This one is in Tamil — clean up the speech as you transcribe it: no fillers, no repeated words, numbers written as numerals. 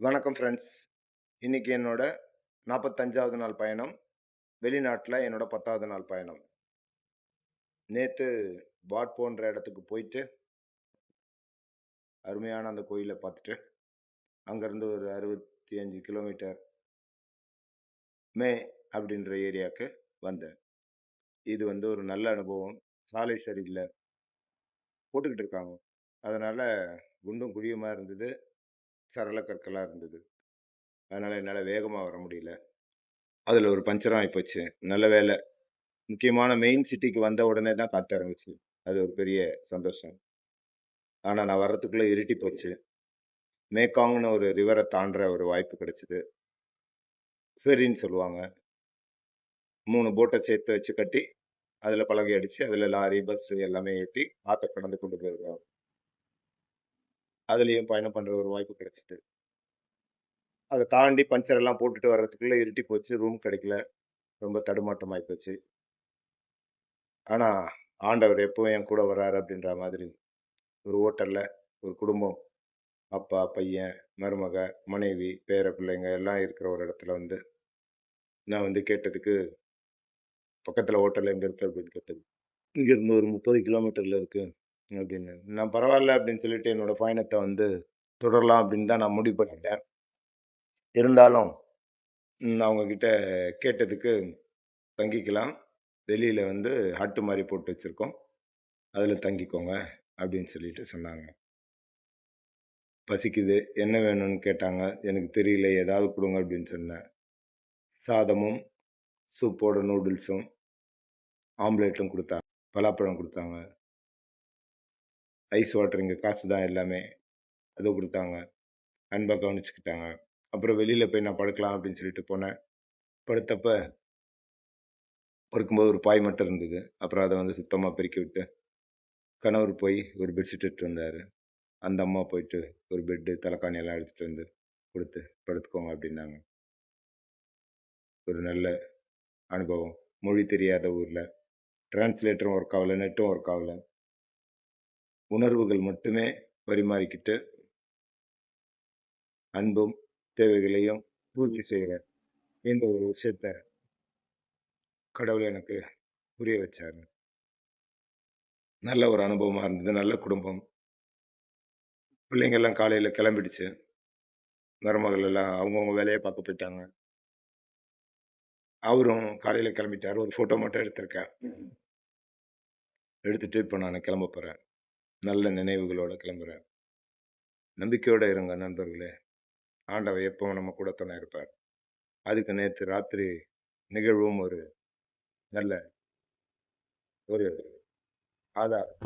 வணக்கம் ஃப்ரெண்ட்ஸ். இன்னைக்கு என்னோட 45வது நாள் பயணம். வெளிநாட்ல என்னோட 10வது நாள் பயணம். நேத்து பாட் போன்ற இடத்துக்கு போயிட்டு, அருமையான அந்த கோயில பார்த்துட்டு, அங்கருந்து ஒரு 65 கிலோமீட்டர் மே அப்படின்ற ஏரியாக்கு வந்தேன். இது ஒரு நல்ல அனுபவம். சாலை சரியில்ல. போட்டுக்கிட்டு இருக்காங்க. அதனால குண்டும் குழியுமா இருந்தது. சரள கற்களா இருந்தது. அதனால என்னால வேகமா வர முடியல. அதுல ஒரு பஞ்சரும் ஆயிப்போச்சு. நல்ல வேளை. முக்கியமான மெயின் சிட்டிக்கு வந்த உடனே தான் காத்து இறங்குச்சு. அது ஒரு பெரிய சந்தோஷம். ஆனா நான் வர்றதுக்குள்ள இருட்டி போச்சு. மேக்காங்ன்னு ஒரு ரிவர தாண்டுற ஒரு வாய்ப்பு கிடைச்சது. ஃபெரின்னு சொல்லுவாங்க. 3 போட்ட சேர்த்து வச்சு கட்டி, அதுல பலகை அடிச்சு, அதுல லாரி, பஸ் எல்லாமே ஏத்தி ஆத்த கடந்து கொண்டு போயிருக்காங்க. அதுலயும் பயணம் பண்ற ஒரு வாய்ப்பு கிடைச்சது. அத தாண்டி பஞ்சர் எல்லாம் போட்டுட்டு வர்றதுக்குள்ள இருட்டி போச்சு. ரூம் கிடைக்கல. ரொம்ப தடுமாற்றமாயி போச்சு. ஆனா, ஆண்டவர் எப்பவும் என் கூட வர்றாரு அப்படின்ற மாதிரி ஒரு ஹோட்டல்ல ஒரு குடும்பம், அப்பா, பையன், மருமக, மனைவி, பேர பிள்ளைங்க எல்லாம் இருக்கிற ஒரு இடத்துல நான் கேட்டதுக்கு, "பக்கத்துல ஹோட்டல் எங்க இருக்கு?" அப்படின்னு கேட்டது. "இங்கிருந்து ஒரு 30 கிலோமீட்டர்ல இருக்கு" அப்படின்னு. நான் பரவால்ல அப்படின்னு சொல்லிட்டு என்னோட பயணத்த தொடரலாம் அப்படின்னு தான் நான் முடிவு பண்ணிட்டேன். இருந்தாலும் அவங்க கிட்ட கேட்டதுக்கு, "தங்கிக்கலாம். வெளியில ஹட் மாரி போட்டு வச்சிருக்கோம். அதுல தங்கிக்கோங்க" அப்படின்னு சொல்லிட்டு சொன்னாங்க. "பசிக்குது. என்ன வேணும்னு?" கேட்டாங்க. "எனக்கு தெரியல. ஏதாவது குடுங்க" அப்படின்னு சொன்னேன். சாதமும், சூப்போட நூடுல்ஸும், ஆம்லேட்டும் குடுத்தாங்க. பலாப்பழம் குடுத்தாங்க. ஐஸ் வாட்டர் இங்க காசு தான் எல்லாமே. அது குடுத்தாங்க. அன்பா கவனிச்சுக்கிட்டாங்க. அப்புறம் வெளியில போய் நான் படுக்கலாம் அப்படின்னு சொல்லிட்டு போனேன். படுத்தப்ப படுக்கும்போது ஒரு பாய் மட்டும் இருந்தது. அப்புறம் அத சுத்தமா பெருக்கி விட்டு, கணவர் போய் ஒரு பெட்ஷீட் எடுத்துட்டு வந்தாரு. அந்த அம்மா போயிட்டு ஒரு பெட்டு, தலகாணி எல்லாம் எடுத்துட்டு குடுத்து, "படுத்துக்கோங்க" அப்படின்னாங்க. ஒரு நல்ல அனுபவம். மொழி தெரியாத ஊர்ல. டிரான்ஸ்லேட்டரும் ஒர்க் ஆவல, நெட்டும் ஒர்க் ஆவல. உணர்வுகள் மட்டுமே பரிமாறிக்கிட்டு, அன்பும், தேவைகளையும் பூர்த்தி செய்ற இந்த ஒரு விஷயத்த கடவுள் எனக்கு புரிய வச்சாரு. நல்ல ஒரு அனுபவமா இருந்தது. நல்ல குடும்பம். பிள்ளைங்க எல்லாம் காலையில கிளம்பிடுச்சு. மருமகள் எல்லாம் அவங்கவங்க வேலைய பார்க்க போயிட்டாங்க. அவரும் காலையில கிளம்பிட்டாரு. ஒரு ஃபோட்டோ மட்டும் எடுத்திருக்கேன். எடுத்துட்டு இப்ப நானு கிளம்ப போறேன். நல்ல நினைவுகளோட கிளம்புறேன். நம்பிக்கையோட இருங்க நண்பர்களே. ஆண்டவர் எப்பவும் நம்ம கூட துணை இருப்பார். அதுக்கு நேத்து ராத்திரி நிகழ்வும் ஒரு நல்ல ஒரு ஆதாரம்.